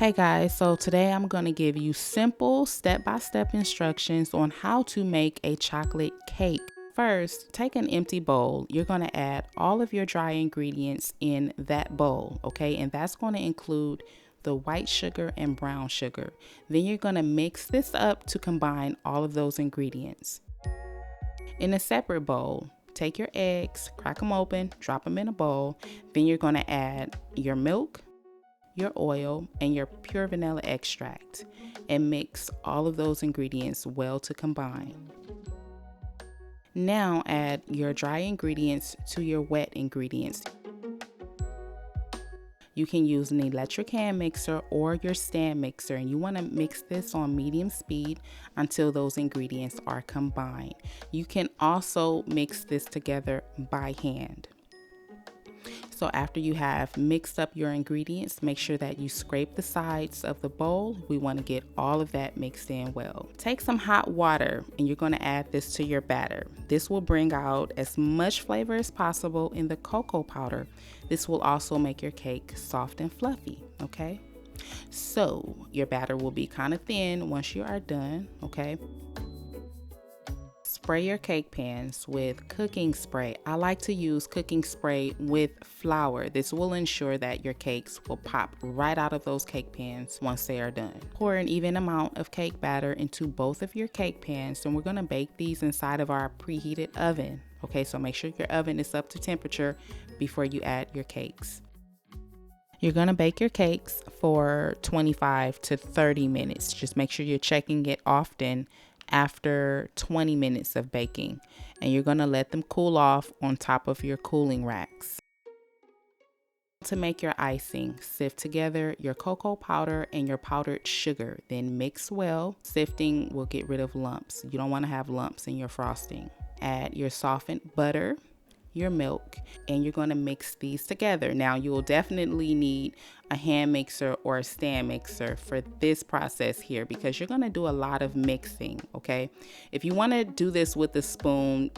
Hey guys, so today I'm going to give you simple step-by-step instructions on how to make a chocolate cake. First, take an empty bowl. You're going to add all of your dry ingredients in that bowl, okay? And that's going to include the white sugar and brown sugar. Then you're going to mix this up to combine all of those ingredients. In a separate bowl, take your eggs, crack them open, drop them in a bowl. Then you're going to add your milk, your oil, and your pure vanilla extract, and mix all of those ingredients well to combine. Now add your dry ingredients to your wet ingredients. You can use an electric hand mixer or your stand mixer, and you want to mix this on medium speed until those ingredients are combined. You can also mix this together by hand. So after you have mixed up your ingredients, make sure that you scrape the sides of the bowl. We want to get all of that mixed in well. Take some hot water and you're going to add this to your batter. This will bring out as much flavor as possible in the cocoa powder. This will also make your cake soft and fluffy, okay? So your batter will be kind of thin once you are done, okay? Spray your cake pans with cooking spray. I like to use cooking spray with flour. This will ensure that your cakes will pop right out of those cake pans once they are done. Pour an even amount of cake batter into both of your cake pans, and we're going to bake these inside of our preheated oven. Okay, so make sure your oven is up to temperature before you add your cakes. You're going to bake your cakes for 25 to 30 minutes. Just make sure you're checking it often after 20 minutes of baking, and you're going to let them cool off on top of your cooling racks. To make your icing, sift together your cocoa powder and your powdered sugar, then mix well. Sifting will get rid of lumps. You don't want to have lumps in your frosting. Add your softened butter, your milk, and you're going to mix these together. Now you will definitely need a hand mixer or a stand mixer for this process here, because you're going to do a lot of mixing, okay? If you want to do this with a spoon,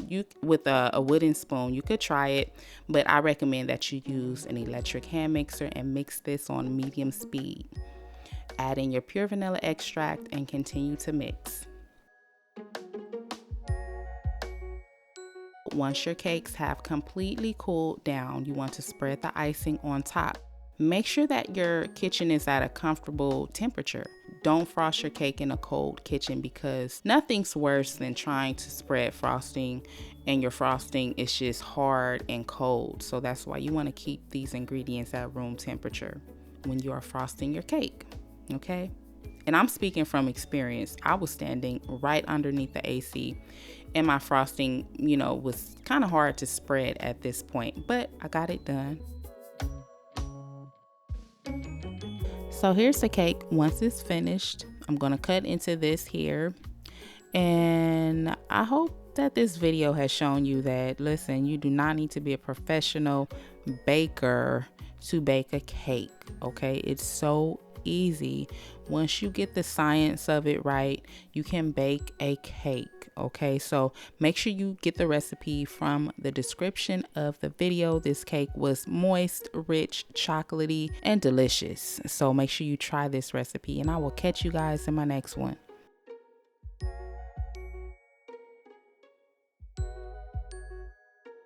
with a wooden spoon, you could try it, but I recommend that you use an electric hand mixer and mix this on medium speed. Add in your pure vanilla extract and continue to mix. Once your cakes have completely cooled down, you want to spread the icing on top. Make sure that your kitchen is at a comfortable temperature. Don't frost your cake in a cold kitchen, because nothing's worse than trying to spread frosting and your frosting is just hard and cold. So that's why you want to keep these ingredients at room temperature when you are frosting your cake, okay? And I'm speaking from experience. I was standing right underneath the AC, and my frosting, was kind of hard to spread at this point, but I got it done. So here's the cake once it's finished. I'm going to cut into this here, and I hope that this video has shown you that, listen, you do not need to be a professional baker to bake a cake, okay? It's so easy. Once you get the science of it right, you can bake a cake, okay? So make sure you get the recipe from the description of the video. This cake was moist, rich, chocolatey, and delicious. So make sure you try this recipe, and I will catch you guys in my next one.